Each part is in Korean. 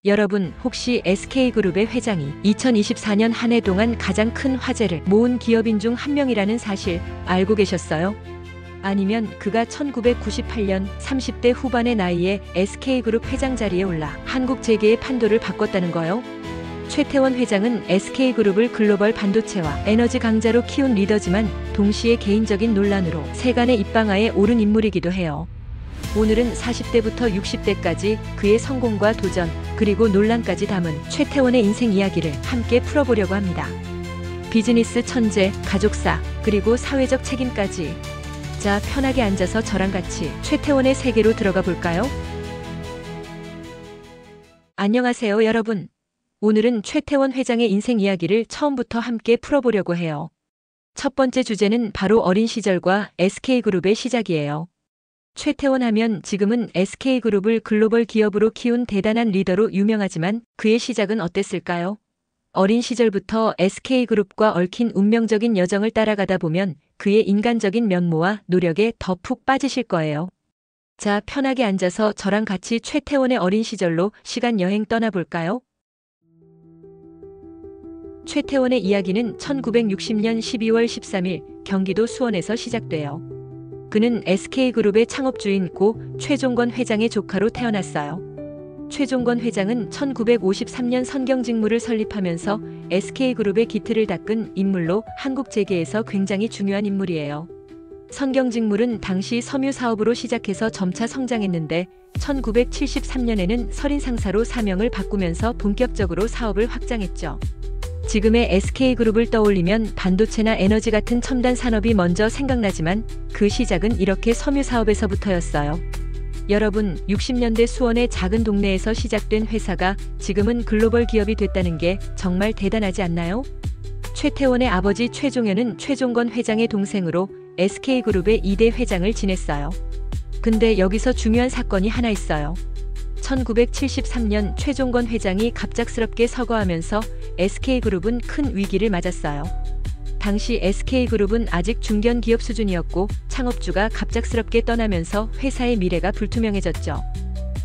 여러분, 혹시 SK그룹의 회장이 2024년 한 해 동안 가장 큰 화제를 모은 기업인 중 한 명이라는 사실 알고 계셨어요? 아니면 그가 1998년 30대 후반의 나이에 SK그룹 회장 자리에 올라 한국 재계의 판도를 바꿨다는 거요? 최태원 회장은 SK그룹을 글로벌 반도체와 에너지 강자로 키운 리더지만 동시에 개인적인 논란으로 세간의 입방아에 오른 인물이기도 해요. 오늘은 40대부터 60대까지 그의 성공과 도전, 그리고 논란까지 담은 최태원의 인생 이야기를 함께 풀어보려고 합니다. 비즈니스 천재, 가족사, 그리고 사회적 책임까지. 자, 편하게 앉아서 저랑 같이 최태원의 세계로 들어가 볼까요? 안녕하세요, 여러분. 오늘은 최태원 회장의 인생 이야기를 처음부터 함께 풀어보려고 해요. 첫 번째 주제는 바로 어린 시절과 SK그룹의 시작이에요. 최태원 하면 지금은 SK그룹을 글로벌 기업으로 키운 대단한 리더로 유명하지만 그의 시작은 어땠을까요? 어린 시절부터 SK그룹과 얽힌 운명적인 여정을 따라가다 보면 그의 인간적인 면모와 노력에 더 푹 빠지실 거예요. 자, 편하게 앉아서 저랑 같이 최태원의 어린 시절로 시간 여행 떠나볼까요? 최태원의 이야기는 1960년 12월 13일 경기도 수원에서 시작돼요. 그는 SK그룹의 창업주인 고 최종건 회장의 조카로 태어났어요. 최종건 회장은 1953년 선경직무를 설립하면서 SK그룹의 기틀을 닦은 인물로 한국 재계에서 굉장히 중요한 인물이에요. 선경직물은 당시 섬유 사업으로 시작해서 점차 성장했는데 1973년에는 설인상사로 사명을 바꾸면서 본격적으로 사업을 확장했죠. 지금의 SK그룹을 떠올리면 반도체나 에너지 같은 첨단 산업이 먼저 생각나지만 그 시작은 이렇게 섬유 사업에서부터였어요. 여러분, 60년대 수원의 작은 동네에서 시작된 회사가 지금은 글로벌 기업이 됐다는 게 정말 대단하지 않나요? 최태원의 아버지 최종현은 최종건 회장의 동생으로 SK그룹의 2대 회장을 지냈어요. 근데 여기서 중요한 사건이 하나 있어요. 1973년 최종건 회장이 갑작스럽게 서거하면서 SK그룹은 큰 위기를 맞았어요. 당시 SK그룹은 아직 중견 기업 수준이었고 창업주가 갑작스럽게 떠나면서 회사의 미래가 불투명해졌죠.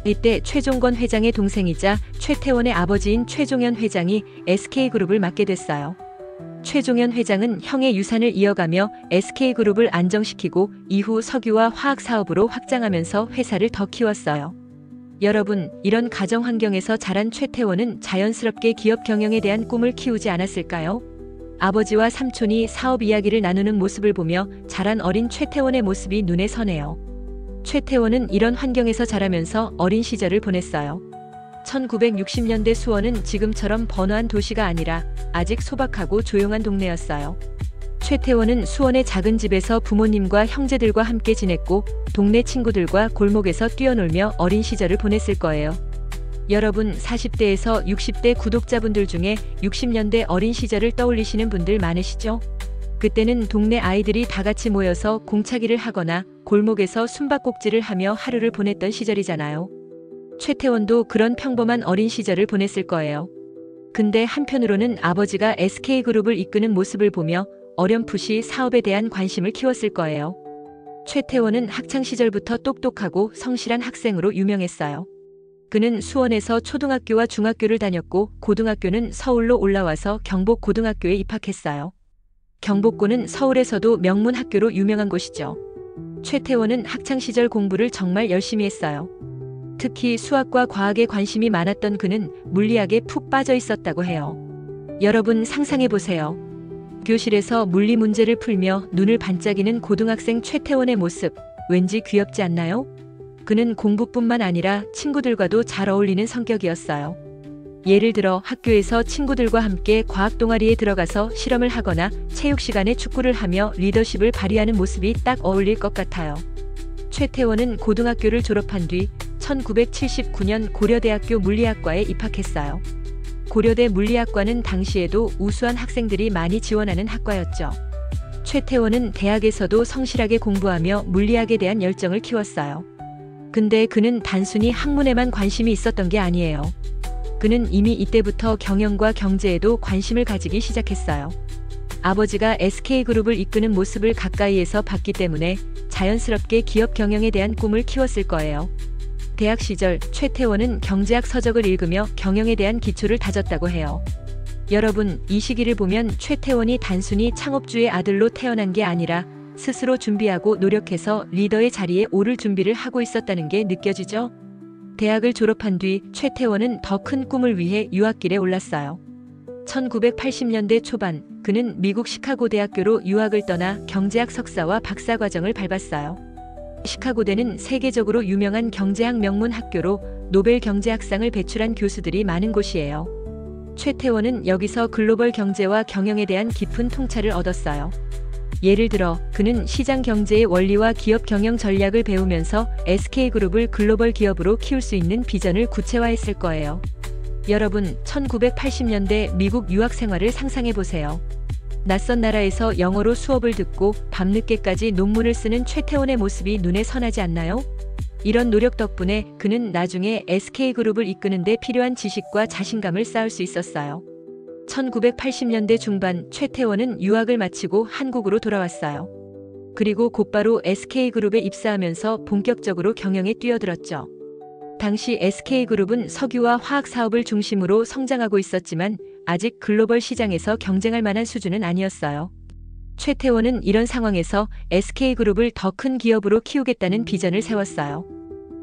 이때 최종건 회장의 동생이자 최태원의 아버지인 최종현 회장이 SK그룹을 맡게 됐어요. 최종현 회장은 형의 유산을 이어가며 SK그룹을 안정시키고 이후 석유와 화학 사업으로 확장하면서 회사를 더 키웠어요. 여러분, 이런 가정 환경에서 자란 최태원은 자연스럽게 기업 경영에 대한 꿈을 키우지 않았을까요? 아버지와 삼촌이 사업 이야기를 나누는 모습을 보며 자란 어린 최태원의 모습이 눈에 선해요. 최태원은 이런 환경에서 자라면서 어린 시절을 보냈어요. 1960년대 수원은 지금처럼 번화한 도시가 아니라 아직 소박하고 조용한 동네였어요. 최태원은 수원의 작은 집에서 부모님과 형제들과 함께 지냈고 동네 친구들과 골목에서 뛰어놀며 어린 시절을 보냈을 거예요. 여러분, 40대에서 60대 구독자분들 중에 60년대 어린 시절을 떠올리시는 분들 많으시죠? 그때는 동네 아이들이 다 같이 모여서 공차기를 하거나 골목에서 숨바꼭질을 하며 하루를 보냈던 시절이잖아요. 최태원도 그런 평범한 어린 시절을 보냈을 거예요. 근데 한편으로는 아버지가 SK그룹을 이끄는 모습을 보며 어렴풋이 사업에 대한 관심을 키웠을 거예요. 최태원은 학창시절부터 똑똑하고 성실한 학생으로 유명했어요. 그는 수원에서 초등학교와 중학교를 다녔고 고등학교는 서울로 올라와서 경복고등학교에 입학했어요. 경복고는 서울에서도 명문 학교로 유명한 곳이죠. 최태원은 학창시절 공부를 정말 열심히 했어요. 특히 수학과 과학에 관심이 많았던 그는 물리학에 푹 빠져 있었다고 해요. 여러분, 상상해보세요. 교실에서 물리 문제를 풀며 눈을 반짝이는 고등학생 최태원의 모습, 왠지 귀엽지 않나요? 그는 공부뿐만 아니라 친구들과도 잘 어울리는 성격이었어요. 예를 들어 학교에서 친구들과 함께 과학 동아리에 들어가서 실험을 하거나 체육 시간에 축구를 하며 리더십을 발휘하는 모습이 딱 어울릴 것 같아요. 최태원은 고등학교를 졸업한 뒤 1979년 고려대학교 물리학과에 입학했어요. 고려대 물리학과는 당시에도 우수한 학생들이 많이 지원하는 학과였죠. 최태원은 대학에서도 성실하게 공부하며 물리학에 대한 열정을 키웠어요. 근데 그는 단순히 학문에만 관심이 있었던 게 아니에요. 그는 이미 이때부터 경영과 경제에도 관심을 가지기 시작했어요. 아버지가 SK그룹을 이끄는 모습을 가까이에서 봤기 때문에 자연스럽게 기업 경영에 대한 꿈을 키웠을 거예요. 대학 시절 최태원은 경제학 서적을 읽으며 경영에 대한 기초를 다졌다고 해요. 여러분, 이 시기를 보면 최태원이 단순히 창업주의 아들로 태어난 게 아니라 스스로 준비하고 노력해서 리더의 자리에 오를 준비를 하고 있었다는 게 느껴지죠? 대학을 졸업한 뒤 최태원은 더 큰 꿈을 위해 유학길에 올랐어요. 1980년대 초반, 그는 미국 시카고 대학교로 유학을 떠나 경제학 석사와 박사 과정을 밟았어요. 시카고대는 세계적으로 유명한 경제학 명문 학교로 노벨 경제학상을 배출한 교수들이 많은 곳이에요. 최태원은 여기서 글로벌 경제와 경영에 대한 깊은 통찰을 얻었어요. 예를 들어 그는 시장 경제의 원리와 기업 경영 전략을 배우면서 SK그룹을 글로벌 기업으로 키울 수 있는 비전을 구체화했을 거예요. 여러분, 1980년대 미국 유학 생활을 상상해 보세요. 낯선 나라에서 영어로 수업을 듣고 밤늦게까지 논문을 쓰는 최태원의 모습이 눈에 선하지 않나요? 이런 노력 덕분에 그는 나중에 SK그룹을 이끄는 데 필요한 지식과 자신감을 쌓을 수 있었어요. 1980년대 중반 최태원은 유학을 마치고 한국으로 돌아왔어요. 그리고 곧바로 SK그룹에 입사하면서 본격적으로 경영에 뛰어들었죠. 당시 SK그룹은 석유와 화학 사업을 중심으로 성장하고 있었지만 아직 글로벌 시장에서 경쟁할 만한 수준은 아니었어요. 최태원은 이런 상황에서 SK그룹을 더 큰 기업으로 키우겠다는 비전을 세웠어요.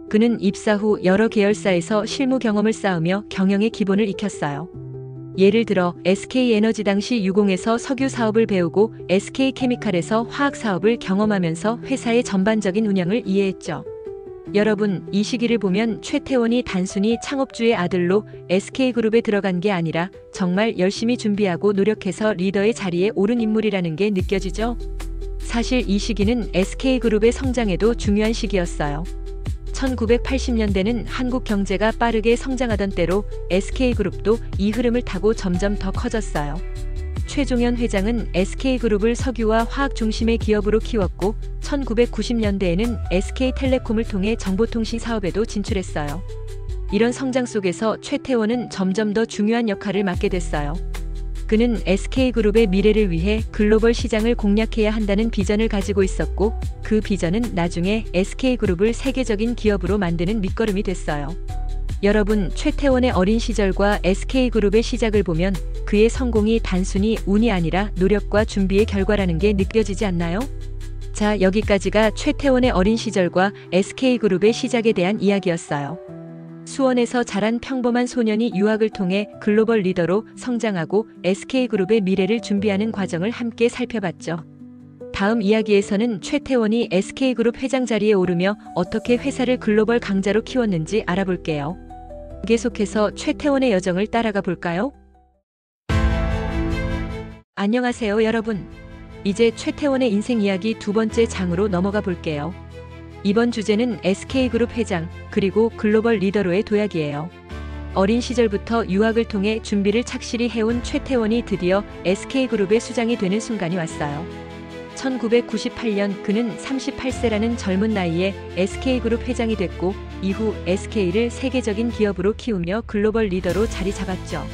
그는 입사 후 여러 계열사에서 실무 경험을 쌓으며 경영의 기본을 익혔어요. 예를 들어 SK에너지 당시 유공에서 석유 사업을 배우고 SK케미칼에서 화학 사업을 경험하면서 회사의 전반적인 운영을 이해했죠. 여러분, 이 시기를 보면 최태원이 단순히 창업주의 아들로 SK그룹에 들어간 게 아니라 정말 열심히 준비하고 노력해서 리더의 자리에 오른 인물이라는 게 느껴지죠? 사실 이 시기는 SK그룹의 성장에도 중요한 시기였어요. 1980년대는 한국 경제가 빠르게 성장하던 때로 SK그룹도 이 흐름을 타고 점점 더 커졌어요. 최종현 회장은 SK그룹을 석유와 화학 중심의 기업으로 키웠고 1990년대에는 SK텔레콤을 통해 정보통신 사업에도 진출했어요. 이런 성장 속에서 최태원은 점점 더 중요한 역할을 맡게 됐어요. 그는 SK그룹의 미래를 위해 글로벌 시장을 공략해야 한다는 비전을 가지고 있었고 그 비전은 나중에 SK그룹을 세계적인 기업으로 만드는 밑거름이 됐어요. 여러분, 최태원의 어린 시절과 SK그룹의 시작을 보면 그의 성공이 단순히 운이 아니라 노력과 준비의 결과라는 게 느껴지지 않나요? 자, 여기까지가 최태원의 어린 시절과 SK그룹의 시작에 대한 이야기였어요. 수원에서 자란 평범한 소년이 유학을 통해 글로벌 리더로 성장하고 SK그룹의 미래를 준비하는 과정을 함께 살펴봤죠. 다음 이야기에서는 최태원이 SK그룹 회장 자리에 오르며 어떻게 회사를 글로벌 강자로 키웠는지 알아볼게요. 계속해서 최태원의 여정을 따라가 볼까요? 안녕하세요, 여러분. 이제 최태원의 인생 이야기 두 번째 장으로 넘어가 볼게요. 이번 주제는 SK그룹 회장, 그리고 글로벌 리더로의 도약이에요. 어린 시절부터 유학을 통해 준비를 착실히 해온 최태원이 드디어 SK그룹의 수장이 되는 순간이 왔어요. 1998년 그는 38세라는 젊은 나이에 SK그룹 회장이 됐고 이후 SK를 세계적인 기업으로 키우며 글로벌 리더로 자리 잡았죠.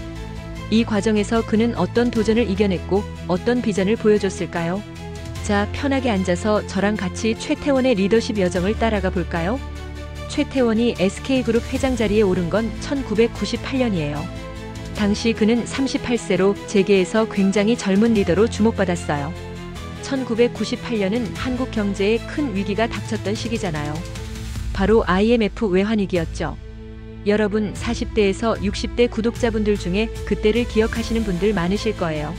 이 과정에서 그는 어떤 도전을 이겨냈고 어떤 비전을 보여줬을까요? 자, 편하게 앉아서 저랑 같이 최태원의 리더십 여정을 따라가 볼까요? 최태원이 SK그룹 회장 자리에 오른 건 1998년이에요. 당시 그는 38세로 재계에서 굉장히 젊은 리더로 주목받았어요. 1998년은 한국 경제에 큰 위기가 닥쳤던 시기잖아요. 바로 IMF 외환위기였죠. 여러분, 40대에서 60대 구독자분들 중에 그때를 기억하시는 분들 많으실 거예요.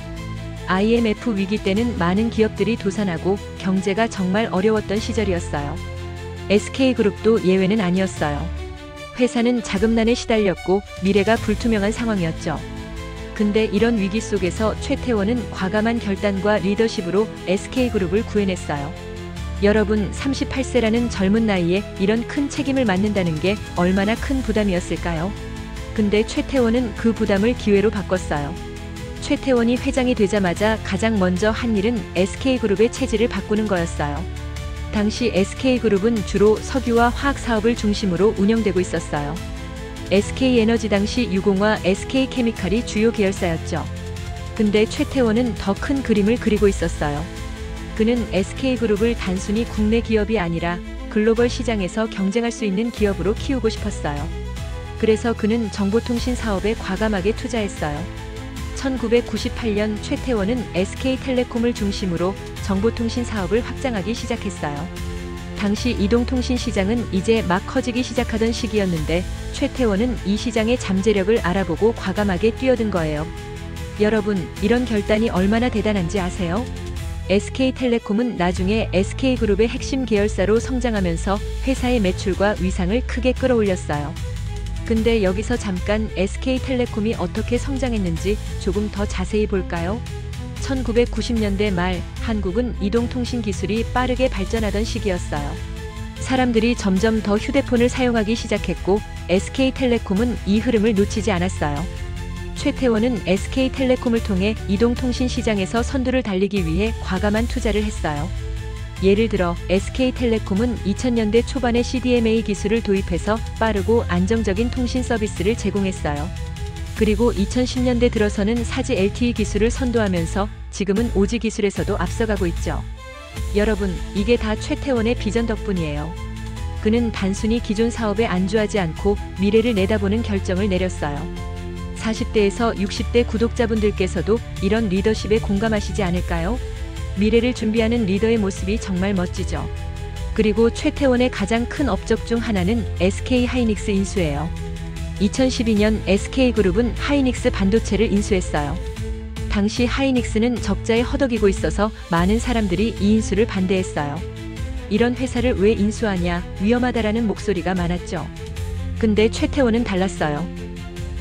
IMF 위기 때는 많은 기업들이 도산하고 경제가 정말 어려웠던 시절이었어요. SK그룹도 예외는 아니었어요. 회사는 자금난에 시달렸고 미래가 불투명한 상황이었죠. 근데 이런 위기 속에서 최태원은 과감한 결단과 리더십으로 SK그룹을 구해냈어요. 여러분, 38세라는 젊은 나이에 이런 큰 책임을 맡는다는 게 얼마나 큰 부담이었을까요? 근데 최태원은 그 부담을 기회로 바꿨어요. 최태원이 회장이 되자마자 가장 먼저 한 일은 SK그룹의 체질을 바꾸는 거였어요. 당시 SK그룹은 주로 석유와 화학 사업을 중심으로 운영되고 있었어요. SK에너지 당시 유공과 SK케미칼이 주요 계열사였죠. 근데 최태원은 더 큰 그림을 그리고 있었어요. 그는 SK그룹을 단순히 국내 기업이 아니라 글로벌 시장에서 경쟁할 수 있는 기업으로 키우고 싶었어요. 그래서 그는 정보통신 사업에 과감하게 투자했어요. 1998년 최태원은 SK텔레콤을 중심으로 정보통신 사업을 확장하기 시작했어요. 당시 이동통신 시장은 이제 막 커지기 시작하던 시기였는데 최태원은 이 시장의 잠재력을 알아보고 과감하게 뛰어든 거예요. 여러분, 이런 결단이 얼마나 대단한지 아세요? SK텔레콤은 나중에 SK그룹의 핵심 계열사로 성장하면서 회사의 매출과 위상을 크게 끌어올렸어요. 근데 여기서 잠깐 SK텔레콤이 어떻게 성장했는지 조금 더 자세히 볼까요? 1990년대 말 한국은 이동통신 기술이 빠르게 발전하던 시기였어요. 사람들이 점점 더 휴대폰을 사용하기 시작했고 SK텔레콤은 이 흐름을 놓치지 않았어요. 최태원은 SK텔레콤을 통해 이동통신 시장에서 선두를 달리기 위해 과감한 투자를 했어요. 예를 들어 SK텔레콤은 2000년대 초반에 CDMA 기술을 도입해서 빠르고 안정적인 통신 서비스를 제공했어요. 그리고 2010년대 들어서는 4G LTE 기술을 선도하면서 지금은 5G 기술에서도 앞서가고 있죠. 여러분, 이게 다 최태원의 비전 덕분이에요. 그는 단순히 기존 사업에 안주하지 않고 미래를 내다보는 결정을 내렸어요. 40대에서 60대 구독자분들께서도 이런 리더십에 공감하시지 않을까요? 미래를 준비하는 리더의 모습이 정말 멋지죠. 그리고 최태원의 가장 큰 업적 중 하나는 SK 하이닉스 인수예요. 2012년 SK그룹은 하이닉스 반도체를 인수했어요. 당시 하이닉스는 적자에 허덕이고 있어서 많은 사람들이 이 인수를 반대했어요. 이런 회사를 왜 인수하냐, 위험하다라는 목소리가 많았죠. 근데 최태원은 달랐어요.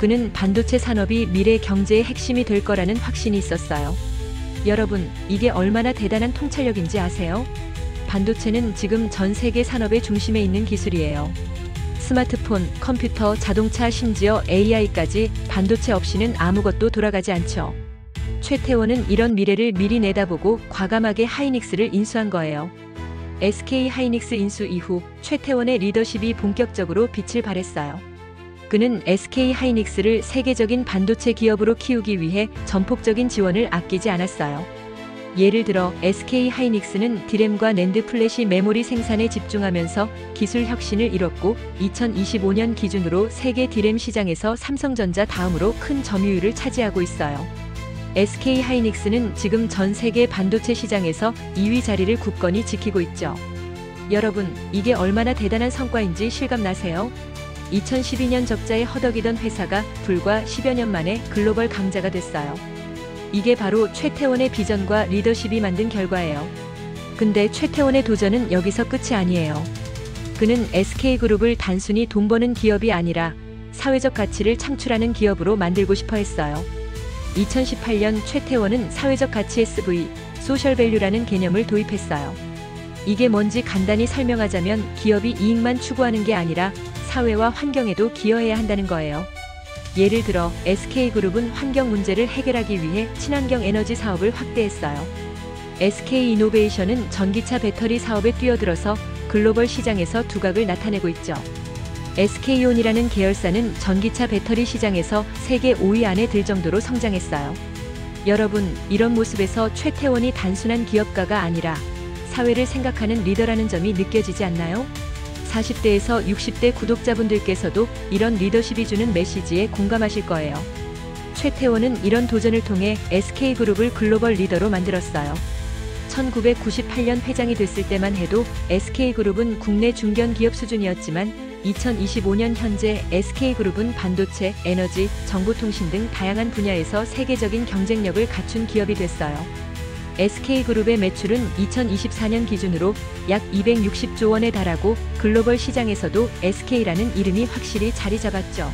그는 반도체 산업이 미래 경제의 핵심이 될 거라는 확신이 있었어요. 여러분, 이게 얼마나 대단한 통찰력인지 아세요? 반도체는 지금 전 세계 산업의 중심에 있는 기술이에요. 스마트폰, 컴퓨터, 자동차, 심지어 AI까지 반도체 없이는 아무것도 돌아가지 않죠. 최태원은 이런 미래를 미리 내다보고 과감하게 하이닉스를 인수한 거예요. SK 하이닉스 인수 이후 최태원의 리더십이 본격적으로 빛을 발했어요. 그는 SK 하이닉스를 세계적인 반도체 기업으로 키우기 위해 전폭적인 지원을 아끼지 않았어요. 예를 들어 SK 하이닉스는 디램과 낸드 플래시 메모리 생산에 집중하면서 기술 혁신을 이뤘고 2025년 기준으로 세계 디램 시장에서 삼성전자 다음으로 큰 점유율을 차지하고 있어요. SK 하이닉스는 지금 전 세계 반도체 시장에서 2위 자리를 굳건히 지키고 있죠. 여러분, 이게 얼마나 대단한 성과인지 실감나세요? 2012년 적자에 허덕이던 회사가 불과 10여 년 만에 글로벌 강자가 됐어요. 이게 바로 최태원의 비전과 리더십이 만든 결과예요. 근데 최태원의 도전은 여기서 끝이 아니에요. 그는 SK그룹을 단순히 돈 버는 기업이 아니라 사회적 가치를 창출하는 기업으로 만들고 싶어 했어요. 2018년 최태원은 사회적 가치 SV, 소셜밸류라는 개념을 도입했어요. 이게 뭔지 간단히 설명하자면 기업이 이익만 추구하는 게 아니라 사회와 환경에도 기여해야 한다는 거예요. 예를 들어 SK그룹은 환경 문제를 해결하기 위해 친환경 에너지 사업을 확대했어요. SK이노베이션은 전기차 배터리 사업에 뛰어들어서 글로벌 시장에서 두각을 나타내고 있죠. SK온이라는 계열사는 전기차 배터리 시장에서 세계 5위 안에 들 정도로 성장했어요. 여러분, 이런 모습에서 최태원이 단순한 기업가가 아니라 사회를 생각하는 리더라는 점이 느껴지지 않나요? 40대에서 60대 구독자분들께서도 이런 리더십이 주는 메시지에 공감하실 거예요. 최태원은 이런 도전을 통해 SK그룹을 글로벌 리더로 만들었어요. 1998년 회장이 됐을 때만 해도 SK그룹은 국내 중견 기업 수준이었지만 2025년 현재 SK그룹은 반도체, 에너지, 정보통신 등 다양한 분야에서 세계적인 경쟁력을 갖춘 기업이 됐어요. SK그룹의 매출은 2024년 기준으로 약 260조 원에 달하고 글로벌 시장에서도 SK라는 이름이 확실히 자리 잡았죠.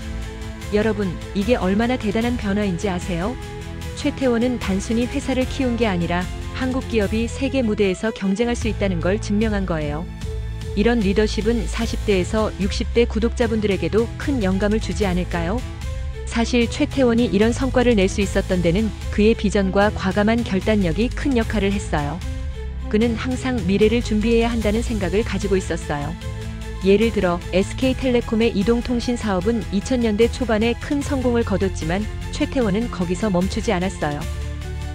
여러분, 이게 얼마나 대단한 변화인지 아세요? 최태원은 단순히 회사를 키운 게 아니라 한국 기업이 세계 무대에서 경쟁할 수 있다는 걸 증명한 거예요. 이런 리더십은 40대에서 60대 구독자분들에게도 큰 영감을 주지 않을까요? 사실 최태원이 이런 성과를 낼 수 있었던 데는 그의 비전과 과감한 결단력이 큰 역할을 했어요. 그는 항상 미래를 준비해야 한다는 생각을 가지고 있었어요. 예를 들어 SK텔레콤의 이동통신 사업은 2000년대 초반에 큰 성공을 거뒀지만 최태원은 거기서 멈추지 않았어요.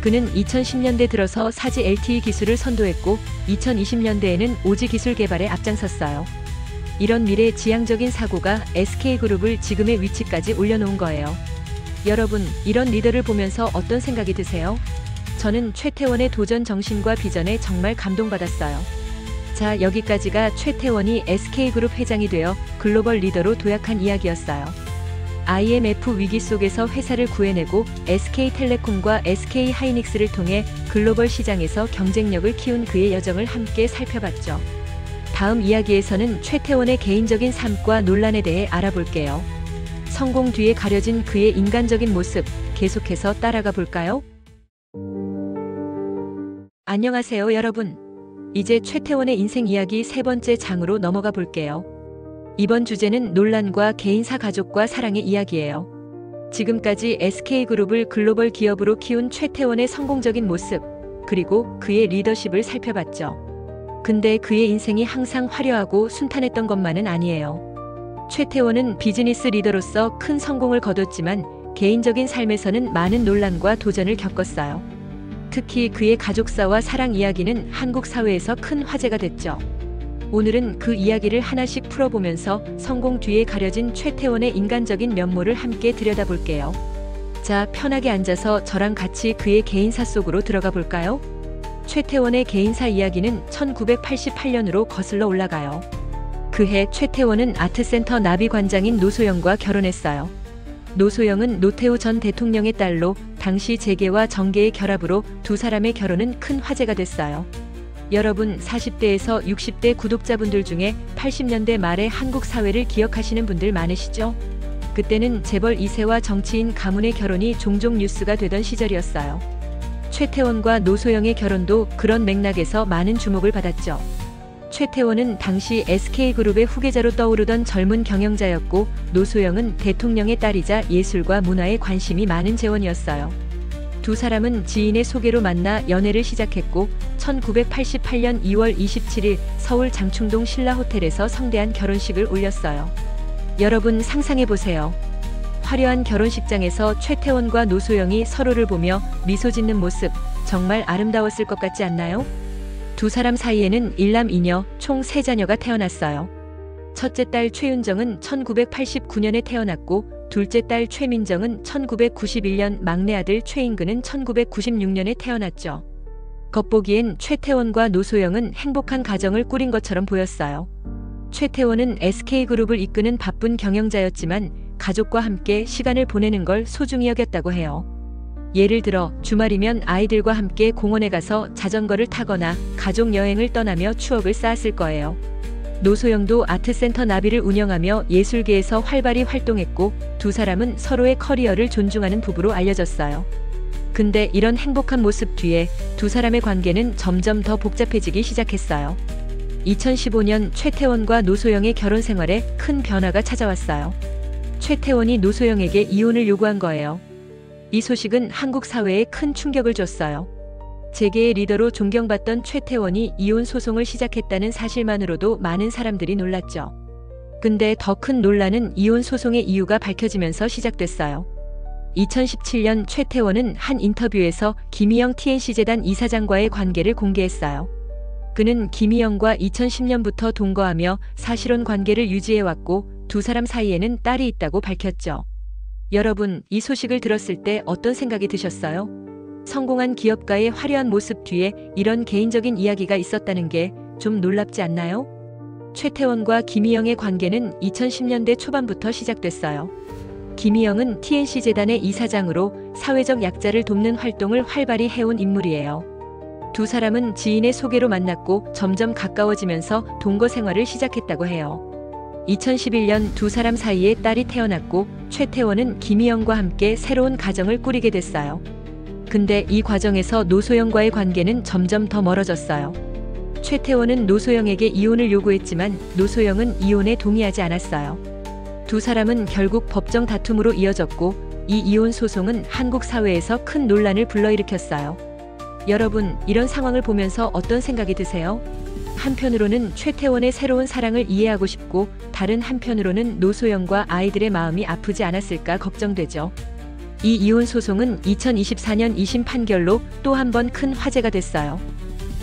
그는 2010년대 들어서 사지 LTE 기술을 선도했고 2020년대에는 오지 기술 개발에 앞장섰어요. 이런 미래지향적인 사고가 SK그룹을 지금의 위치까지 올려놓은 거예요. 여러분, 이런 리더를 보면서 어떤 생각이 드세요? 저는 최태원의 도전 정신과 비전에 정말 감동받았어요. 자, 여기까지가 최태원이 SK그룹 회장이 되어 글로벌 리더로 도약한 이야기였어요. IMF 위기 속에서 회사를 구해내고 SK텔레콤과 SK하이닉스를 통해 글로벌 시장에서 경쟁력을 키운 그의 여정을 함께 살펴봤죠. 다음 이야기에서는 최태원의 개인적인 삶과 논란에 대해 알아볼게요. 성공 뒤에 가려진 그의 인간적인 모습, 계속해서 따라가 볼까요? 안녕하세요, 여러분. 이제 최태원의 인생 이야기 세 번째 장으로 넘어가 볼게요. 이번 주제는 논란과 개인사 가족과 사랑의 이야기예요. 지금까지 SK그룹을 글로벌 기업으로 키운 최태원의 성공적인 모습, 그리고 그의 리더십을 살펴봤죠. 근데 그의 인생이 항상 화려하고 순탄했던 것만은 아니에요. 최태원은 비즈니스 리더로서 큰 성공을 거뒀지만 개인적인 삶에서는 많은 논란과 도전을 겪었어요. 특히 그의 가족사와 사랑 이야기는 한국 사회에서 큰 화제가 됐죠. 오늘은 그 이야기를 하나씩 풀어보면서 성공 뒤에 가려진 최태원의 인간적인 면모를 함께 들여다볼게요. 자, 편하게 앉아서 저랑 같이 그의 개인사 속으로 들어가 볼까요? 최태원의 개인사 이야기는 1988년으로 거슬러 올라가요. 그해 최태원은 아트센터 나비관장인 노소영과 결혼했어요. 노소영은 노태우 전 대통령의 딸로 당시 재계와 정계의 결합으로 두 사람의 결혼은 큰 화제가 됐어요. 여러분, 40대에서 60대 구독자분들 중에 80년대 말의 한국 사회를 기억하시는 분들 많으시죠? 그때는 재벌 2세와 정치인 가문의 결혼이 종종 뉴스가 되던 시절이었어요. 최태원과 노소영의 결혼도 그런 맥락에서 많은 주목을 받았죠. 최태원은 당시 SK그룹의 후계자로 떠오르던 젊은 경영자였고 노소영은 대통령의 딸이자 예술과 문화에 관심이 많은 재원이었어요. 두 사람은 지인의 소개로 만나 연애를 시작했고 1988년 2월 27일 서울 장충동 신라호텔에서 성대한 결혼식을 올렸어요. 여러분, 상상해보세요. 화려한 결혼식장에서 최태원과 노소영이 서로를 보며 미소 짓는 모습, 정말 아름다웠을 것 같지 않나요? 두 사람 사이에는 일남 이녀 총 3자녀가 태어났어요. 첫째 딸 최윤정은 1989년에 태어났고 둘째 딸 최민정은 1991년, 막내 아들 최인근은 1996년에 태어났죠. 겉보기엔 최태원과 노소영은 행복한 가정을 꾸린 것처럼 보였어요. 최태원은 SK그룹을 이끄는 바쁜 경영자였지만 가족과 함께 시간을 보내는 걸 소중히 여겼다고 해요. 예를 들어 주말이면 아이들과 함께 공원에 가서 자전거를 타거나 가족 여행을 떠나며 추억을 쌓았을 거예요. 노소영도 아트센터 나비를 운영하며 예술계에서 활발히 활동했고 두 사람은 서로의 커리어를 존중하는 부부로 알려졌어요. 근데 이런 행복한 모습 뒤에 두 사람의 관계는 점점 더 복잡해지기 시작했어요. 2015년 최태원과 노소영의 결혼 생활에 큰 변화가 찾아왔어요. 최태원이 노소영에게 이혼을 요구한 거예요. 이 소식은 한국 사회에 큰 충격을 줬어요. 재계의 리더로 존경받던 최태원이 이혼 소송을 시작했다는 사실만으로도 많은 사람들이 놀랐죠. 근데 더 큰 논란은 이혼 소송의 이유가 밝혀지면서 시작됐어요. 2017년 최태원은 한 인터뷰에서 김희영 TNC재단 이사장과의 관계를 공개했어요. 그는 김희영과 2010년부터 동거하며 사실혼 관계를 유지해왔고 두 사람 사이에는 딸이 있다고 밝혔죠. 여러분, 이 소식을 들었을 때 어떤 생각이 드셨어요? 성공한 기업가의 화려한 모습 뒤에 이런 개인적인 이야기가 있었다는 게 좀 놀랍지 않나요? 최태원과 김희영의 관계는 2010년대 초반부터 시작됐어요. 김희영은 TNC재단의 이사장으로 사회적 약자를 돕는 활동을 활발히 해온 인물이에요. 두 사람은 지인의 소개로 만났고 점점 가까워지면서 동거 생활을 시작했다고 해요. 2011년 두 사람 사이에 딸이 태어났고 최태원은 김희영과 함께 새로운 가정을 꾸리게 됐어요. 근데 이 과정에서 노소영과의 관계는 점점 더 멀어졌어요. 최태원은 노소영에게 이혼을 요구했지만 노소영은 이혼에 동의하지 않았어요. 두 사람은 결국 법정 다툼으로 이어졌고 이 이혼 소송은 한국 사회에서 큰 논란을 불러일으켰어요. 여러분, 이런 상황을 보면서 어떤 생각이 드세요? 한편으로는 최태원의 새로운 사랑을 이해하고 싶고 다른 한편으로는 노소영과 아이들의 마음이 아프지 않았을까 걱정되죠. 이 이혼 소송은 2024년 2심 판결로 또 한 번 큰 화제가 됐어요.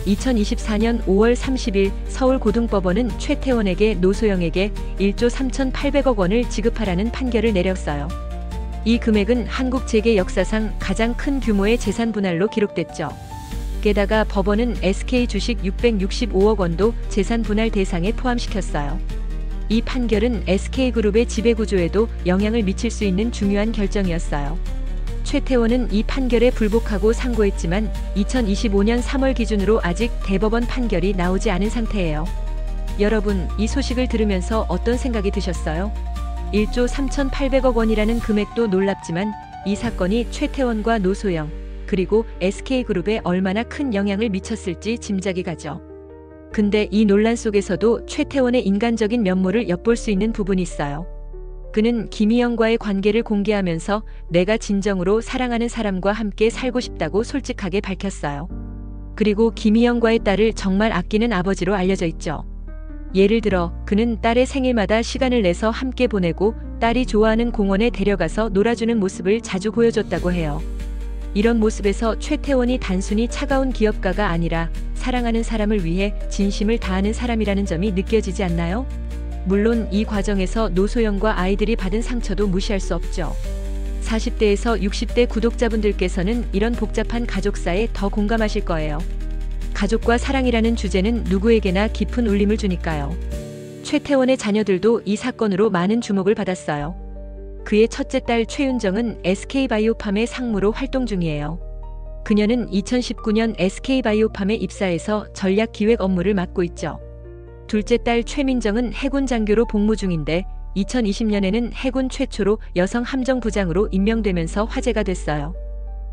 2024년 5월 30일 서울고등법원은 최태원에게 노소영에게 1조 3,800억 원을 지급하라는 판결을 내렸어요. 이 금액은 한국 재계 역사상 가장 큰 규모의 재산 분할로 기록됐죠. 게다가 법원은 SK 주식 665억 원도 재산 분할 대상에 포함시켰어요. 이 판결은 SK그룹의 지배구조에도 영향을 미칠 수 있는 중요한 결정이었어요. 최태원은 이 판결에 불복하고 상고했지만 2025년 3월 기준으로 아직 대법원 판결이 나오지 않은 상태예요. 여러분, 이 소식을 들으면서 어떤 생각이 드셨어요? 1조 3,800억 원이라는 금액도 놀랍지만 이 사건이 최태원과 노소영, 그리고 SK그룹에 얼마나 큰 영향을 미쳤을지 짐작이 가죠. 근데 이 논란 속에서도 최태원의 인간적인 면모를 엿볼 수 있는 부분이 있어요. 그는 김희영과의 관계를 공개하면서 내가 진정으로 사랑하는 사람과 함께 살고 싶다고 솔직하게 밝혔어요. 그리고 김희영과의 딸을 정말 아끼는 아버지로 알려져 있죠. 예를 들어 그는 딸의 생일마다 시간을 내서 함께 보내고 딸이 좋아하는 공원에 데려가서 놀아주는 모습을 자주 보여줬다고 해요. 이런 모습에서 최태원이 단순히 차가운 기업가가 아니라 사랑하는 사람을 위해 진심을 다하는 사람이라는 점이 느껴지지 않나요? 물론 이 과정에서 노소영과 아이들이 받은 상처도 무시할 수 없죠. 40대에서 60대 구독자분들께서는 이런 복잡한 가족사에 더 공감하실 거예요. 가족과 사랑이라는 주제는 누구에게나 깊은 울림을 주니까요. 최태원의 자녀들도 이 사건으로 많은 주목을 받았어요. 그의 첫째 딸 최윤정은 SK바이오팜의 상무로 활동 중이에요. 그녀는 2019년 SK바이오팜에 입사해서 전략기획 업무를 맡고 있죠. 둘째 딸 최민정은 해군 장교로 복무 중인데 2020년에는 해군 최초로 여성 함정부장으로 임명되면서 화제가 됐어요.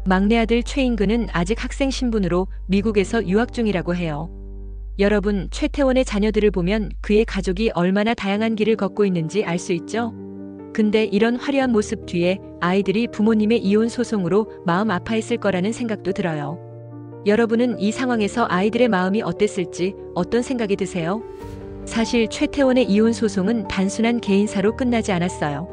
막내 아들 최인근은 아직 학생 신분으로 미국에서 유학 중이라고 해요. 여러분, 최태원의 자녀들을 보면 그의 가족이 얼마나 다양한 길을 걷고 있는지 알 수 있죠? 근데 이런 화려한 모습 뒤에 아이들이 부모님의 이혼 소송으로 마음 아파했을 거라는 생각도 들어요. 여러분은 이 상황에서 아이들의 마음이 어땠을지 어떤 생각이 드세요? 사실 최태원의 이혼 소송은 단순한 개인사로 끝나지 않았어요.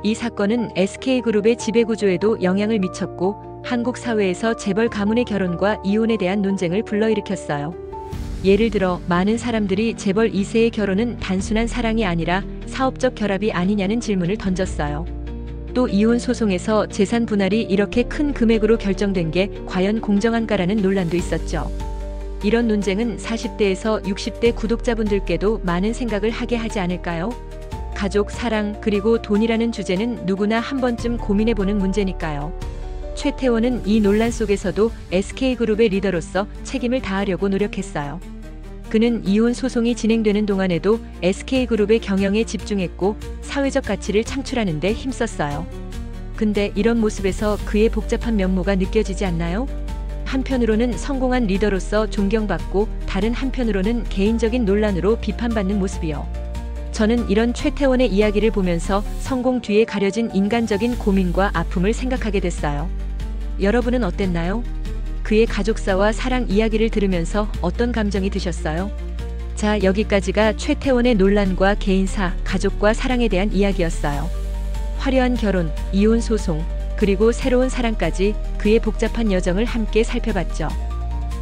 이 사건은 SK그룹의 지배구조에도 영향을 미쳤고 한국 사회에서 재벌 가문의 결혼과 이혼에 대한 논쟁을 불러일으켰어요. 예를 들어 많은 사람들이 재벌 2세의 결혼은 단순한 사랑이 아니라 사업적 결합이 아니냐는 질문을 던졌어요. 또 이혼 소송에서 재산 분할이 이렇게 큰 금액으로 결정된 게 과연 공정한가라는 논란도 있었죠. 이런 논쟁은 40대에서 60대 구독자분들께도 많은 생각을 하게 하지 않을까요? 가족, 사랑, 그리고 돈이라는 주제는 누구나 한 번쯤 고민해보는 문제니까요. 최태원은 이 논란 속에서도 SK그룹의 리더로서 책임을 다하려고 노력했어요. 그는 이혼 소송이 진행되는 동안에도 SK그룹의 경영에 집중했고 사회적 가치를 창출하는 데 힘썼어요. 근데 이런 모습에서 그의 복잡한 면모가 느껴지지 않나요? 한편으로는 성공한 리더로서 존경받고 다른 한편으로는 개인적인 논란으로 비판받는 모습이요. 저는 이런 최태원의 이야기를 보면서 성공 뒤에 가려진 인간적인 고민과 아픔을 생각하게 됐어요. 여러분은 어땠나요? 그의 가족사와 사랑 이야기를 들으면서 어떤 감정이 드셨어요? 자, 여기까지가 최태원의 논란과 개인사, 가족과 사랑에 대한 이야기였어요. 화려한 결혼, 이혼 소송, 그리고 새로운 사랑까지 그의 복잡한 여정을 함께 살펴봤죠.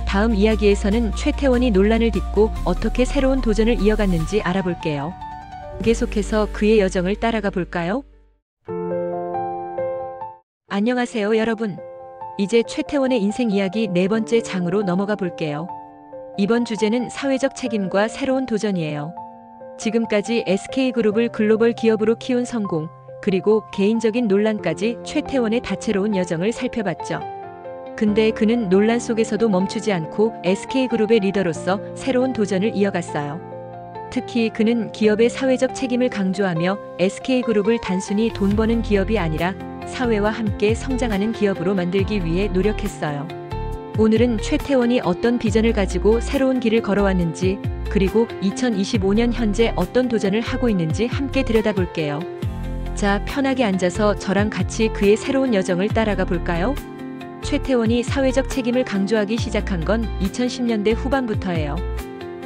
다음 이야기에서는 최태원이 논란을 딛고 어떻게 새로운 도전을 이어갔는지 알아볼게요. 계속해서 그의 여정을 따라가 볼까요? 안녕하세요, 여러분. 이제 최태원의 인생 이야기 네 번째 장으로 넘어가 볼게요. 이번 주제는 사회적 책임과 새로운 도전이에요. 지금까지 SK그룹을 글로벌 기업으로 키운 성공, 그리고 개인적인 논란까지 최태원의 다채로운 여정을 살펴봤죠. 근데 그는 논란 속에서도 멈추지 않고 SK그룹의 리더로서 새로운 도전을 이어갔어요. 특히 그는 기업의 사회적 책임을 강조하며 SK그룹을 단순히 돈 버는 기업이 아니라 사회와 함께 성장하는 기업으로 만들기 위해 노력했어요. 오늘은 최태원이 어떤 비전을 가지고 새로운 길을 걸어왔는지, 그리고 2025년 현재 어떤 도전을 하고 있는지 함께 들여다볼게요. 자, 편하게 앉아서 저랑 같이 그의 새로운 여정을 따라가 볼까요? 최태원이 사회적 책임을 강조하기 시작한 건 2010년대 후반부터예요.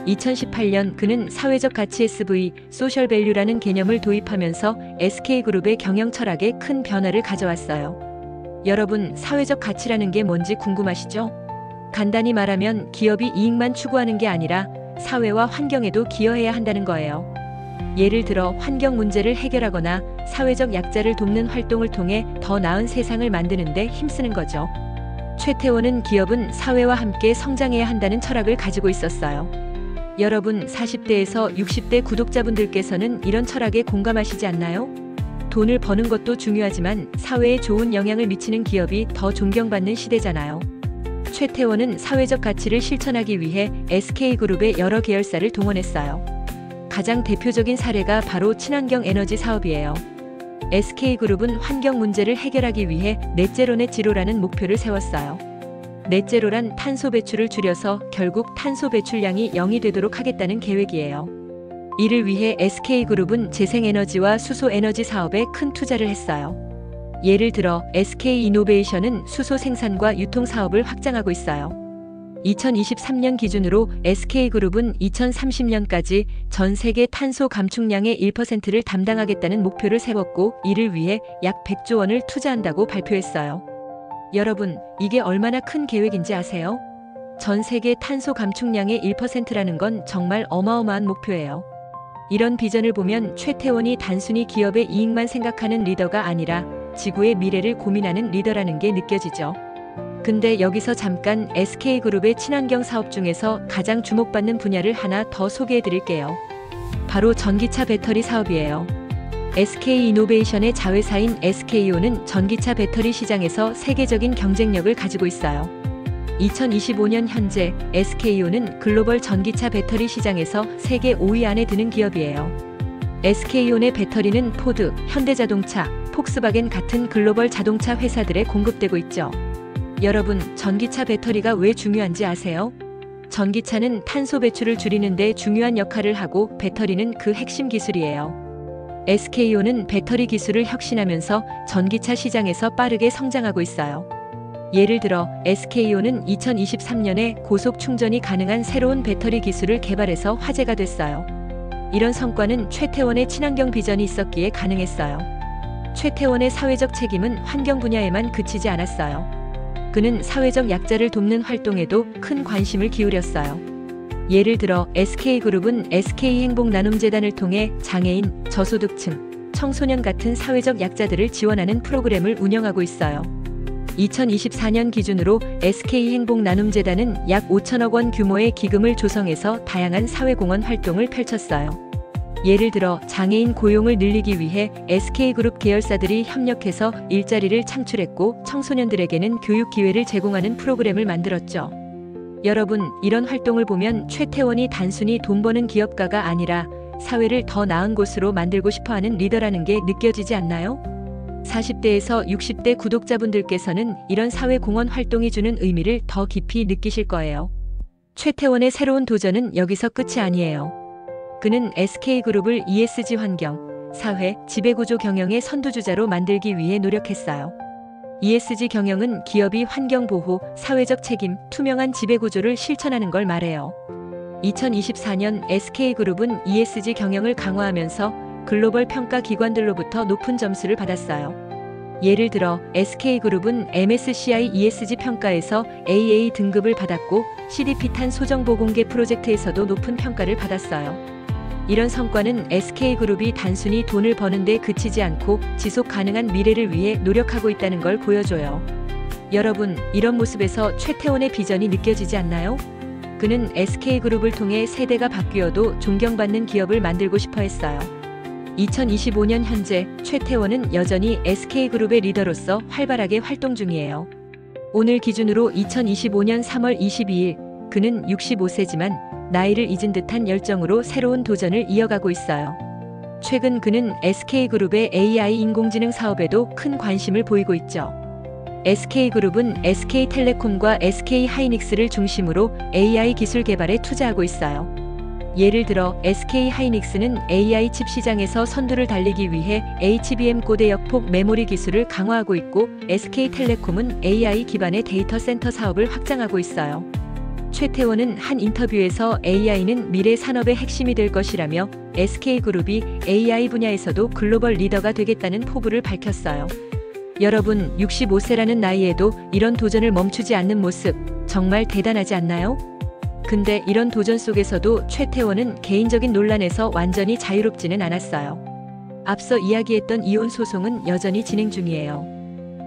2018년 그는 사회적 가치 SV, 소셜 밸류라는 개념을 도입하면서 SK그룹의 경영 철학에 큰 변화를 가져왔어요. 여러분, 사회적 가치라는 게 뭔지 궁금하시죠? 간단히 말하면 기업이 이익만 추구하는 게 아니라 사회와 환경에도 기여해야 한다는 거예요. 예를 들어 환경 문제를 해결하거나 사회적 약자를 돕는 활동을 통해 더 나은 세상을 만드는 데 힘쓰는 거죠. 최태원은 기업은 사회와 함께 성장해야 한다는 철학을 가지고 있었어요. 여러분, 40대에서 60대 구독자분들께서는 이런 철학에 공감하시지 않나요? 돈을 버는 것도 중요하지만 사회에 좋은 영향을 미치는 기업이 더 존경받는 시대잖아요. 최태원은 사회적 가치를 실천하기 위해 SK그룹의 여러 계열사를 동원했어요. 가장 대표적인 사례가 바로 친환경 에너지 사업이에요. SK그룹은 환경 문제를 해결하기 위해 넷제로넷 지로라는 목표를 세웠어요. 넷제로란 탄소 배출을 줄여서 결국 탄소 배출량이 0이 되도록 하겠다는 계획이에요. 이를 위해 SK그룹은 재생에너지와 수소에너지 사업에 큰 투자를 했어요. 예를 들어 SK이노베이션은 수소 생산과 유통 사업을 확장하고 있어요. 2023년 기준으로 SK그룹은 2030년까지 전 세계 탄소 감축량의 1%를 담당하겠다는 목표를 세웠고 이를 위해 약 100조 원을 투자한다고 발표했어요. 여러분, 이게 얼마나 큰 계획인지 아세요? 전 세계 탄소 감축량의 1%라는 건 정말 어마어마한 목표예요. 이런 비전을 보면 최태원이 단순히 기업의 이익만 생각하는 리더가 아니라 지구의 미래를 고민하는 리더라는 게 느껴지죠. 근데 여기서 잠깐 SK그룹의 친환경 사업 중에서 가장 주목받는 분야를 하나 더 소개해 드릴게요. 바로 전기차 배터리 사업이에요. SK이노베이션의 자회사인 SK온은 전기차 배터리 시장에서 세계적인 경쟁력을 가지고 있어요. 2025년 현재 SK온은 글로벌 전기차 배터리 시장에서 세계 5위 안에 드는 기업이에요. SK온의 배터리는 포드, 현대자동차, 폭스바겐 같은 글로벌 자동차 회사들에 공급되고 있죠. 여러분, 전기차 배터리가 왜 중요한지 아세요? 전기차는 탄소 배출을 줄이는 데 중요한 역할을 하고 배터리는 그 핵심 기술이에요. SK온은 배터리 기술을 혁신하면서 전기차 시장에서 빠르게 성장하고 있어요. 예를 들어 SK온은 2023년에 고속 충전이 가능한 새로운 배터리 기술을 개발해서 화제가 됐어요. 이런 성과는 최태원의 친환경 비전이 있었기에 가능했어요. 최태원의 사회적 책임은 환경 분야에만 그치지 않았어요. 그는 사회적 약자를 돕는 활동에도 큰 관심을 기울였어요. 예를 들어 SK그룹은 SK행복나눔재단을 통해 장애인, 저소득층, 청소년 같은 사회적 약자들을 지원하는 프로그램을 운영하고 있어요. 2024년 기준으로 SK행복나눔재단은 약 5천억 원 규모의 기금을 조성해서 다양한 사회공헌 활동을 펼쳤어요. 예를 들어 장애인 고용을 늘리기 위해 SK그룹 계열사들이 협력해서 일자리를 창출했고 청소년들에게는 교육 기회를 제공하는 프로그램을 만들었죠. 여러분, 이런 활동을 보면 최태원이 단순히 돈 버는 기업가가 아니라 사회를 더 나은 곳으로 만들고 싶어하는 리더라는 게 느껴지지 않나요? 40대에서 60대 구독자분들께서는 이런 사회공헌 활동이 주는 의미를 더 깊이 느끼실 거예요. 최태원의 새로운 도전은 여기서 끝이 아니에요. 그는 SK그룹을 ESG 환경, 사회, 지배구조 경영의 선두주자로 만들기 위해 노력했어요. ESG 경영은 기업이 환경보호, 사회적 책임, 투명한 지배구조를 실천하는 걸 말해요. 2024년 SK그룹은 ESG 경영을 강화하면서 글로벌 평가 기관들로부터 높은 점수를 받았어요. 예를 들어 SK그룹은 MSCI ESG 평가에서 AA 등급을 받았고 CDP 탄소 정보 공개 프로젝트에서도 높은 평가를 받았어요. 이런 성과는 SK그룹이 단순히 돈을 버는 데 그치지 않고 지속 가능한 미래를 위해 노력하고 있다는 걸 보여줘요. 여러분, 이런 모습에서 최태원의 비전이 느껴지지 않나요? 그는 SK그룹을 통해 세대가 바뀌어도 존경받는 기업을 만들고 싶어 했어요. 2025년 현재 최태원은 여전히 SK그룹의 리더로서 활발하게 활동 중이에요. 오늘 기준으로 2025년 3월 22일, 그는 65세지만 나이를 잊은 듯한 열정으로 새로운 도전을 이어가고 있어요. 최근 그는 SK그룹의 AI 인공지능 사업에도 큰 관심을 보이고 있죠. SK그룹은 SK텔레콤과 SK하이닉스를 중심으로 AI 기술 개발에 투자하고 있어요. 예를 들어 SK하이닉스는 AI 칩 시장에서 선두를 달리기 위해 HBM 고대역폭 메모리 기술을 강화하고 있고 SK텔레콤은 AI 기반의 데이터 센터 사업을 확장하고 있어요. 최태원은 한 인터뷰에서 AI는 미래 산업의 핵심이 될 것이라며 SK그룹이 AI 분야에서도 글로벌 리더가 되겠다는 포부를 밝혔어요. 여러분, 65세라는 나이에도 이런 도전을 멈추지 않는 모습 정말 대단하지 않나요? 근데 이런 도전 속에서도 최태원은 개인적인 논란에서 완전히 자유롭지는 않았어요. 앞서 이야기했던 이혼 소송은 여전히 진행 중이에요.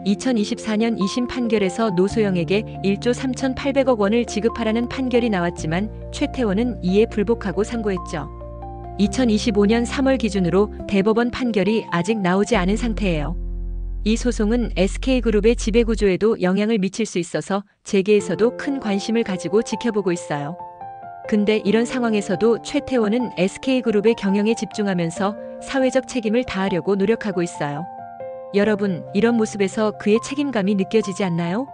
2024년 2심 판결에서 노소영에게 1조 3,800억 원을 지급하라는 판결이 나왔지만 최태원은 이에 불복하고 상고했죠. 2025년 3월 기준으로 대법원 판결이 아직 나오지 않은 상태예요. 이 소송은 SK그룹의 지배구조에도 영향을 미칠 수 있어서 재계에서도 큰 관심을 가지고 지켜보고 있어요. 근데 이런 상황에서도 최태원은 SK그룹의 경영에 집중하면서 사회적 책임을 다하려고 노력하고 있어요. 여러분, 이런 모습에서 그의 책임감이 느껴지지 않나요?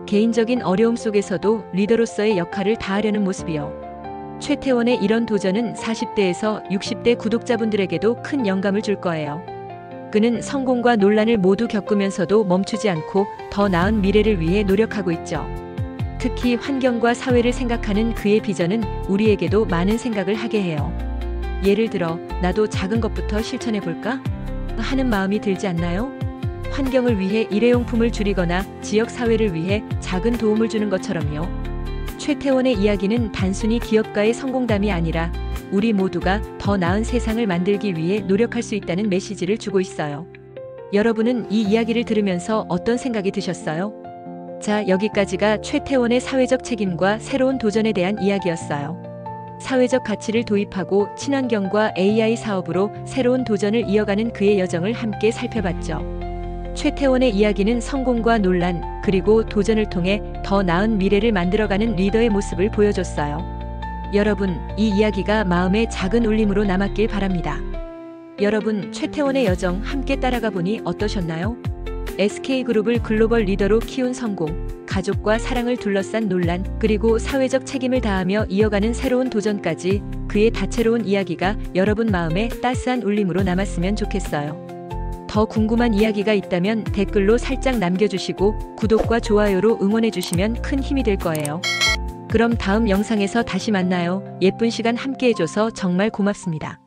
개인적인 어려움 속에서도 리더로서의 역할을 다하려는 모습이요. 최태원의 이런 도전은 40대에서 60대 구독자분들에게도 큰 영감을 줄 거예요. 그는 성공과 논란을 모두 겪으면서도 멈추지 않고 더 나은 미래를 위해 노력하고 있죠. 특히 환경과 사회를 생각하는 그의 비전은 우리에게도 많은 생각을 하게 해요. 예를 들어, 나도 작은 것부터 실천해 볼까? 하는 마음이 들지 않나요? 환경을 위해 일회용품을 줄이거나 지역 사회를 위해 작은 도움을 주는 것처럼요. 최태원의 이야기는 단순히 기업가의 성공담이 아니라 우리 모두가 더 나은 세상을 만들기 위해 노력할 수 있다는 메시지를 주고 있어요. 여러분은 이 이야기를 들으면서 어떤 생각이 드셨어요? 자, 여기까지가 최태원의 사회적 책임과 새로운 도전에 대한 이야기였어요. 사회적 가치를 도입하고 친환경과 AI 사업으로 새로운 도전을 이어가는 그의 여정을 함께 살펴봤죠. 최태원의 이야기는 성공과 논란, 그리고 도전을 통해 더 나은 미래를 만들어가는 리더의 모습을 보여줬어요. 여러분, 이 이야기가 마음의 작은 울림으로 남았길 바랍니다. 여러분, 최태원의 여정 함께 따라가 보니 어떠셨나요? SK그룹을 글로벌 리더로 키운 성공, 가족과 사랑을 둘러싼 논란, 그리고 사회적 책임을 다하며 이어가는 새로운 도전까지 그의 다채로운 이야기가 여러분 마음에 따스한 울림으로 남았으면 좋겠어요. 더 궁금한 이야기가 있다면 댓글로 살짝 남겨주시고 구독과 좋아요로 응원해주시면 큰 힘이 될 거예요. 그럼 다음 영상에서 다시 만나요. 예쁜 시간 함께 해줘서 정말 고맙습니다.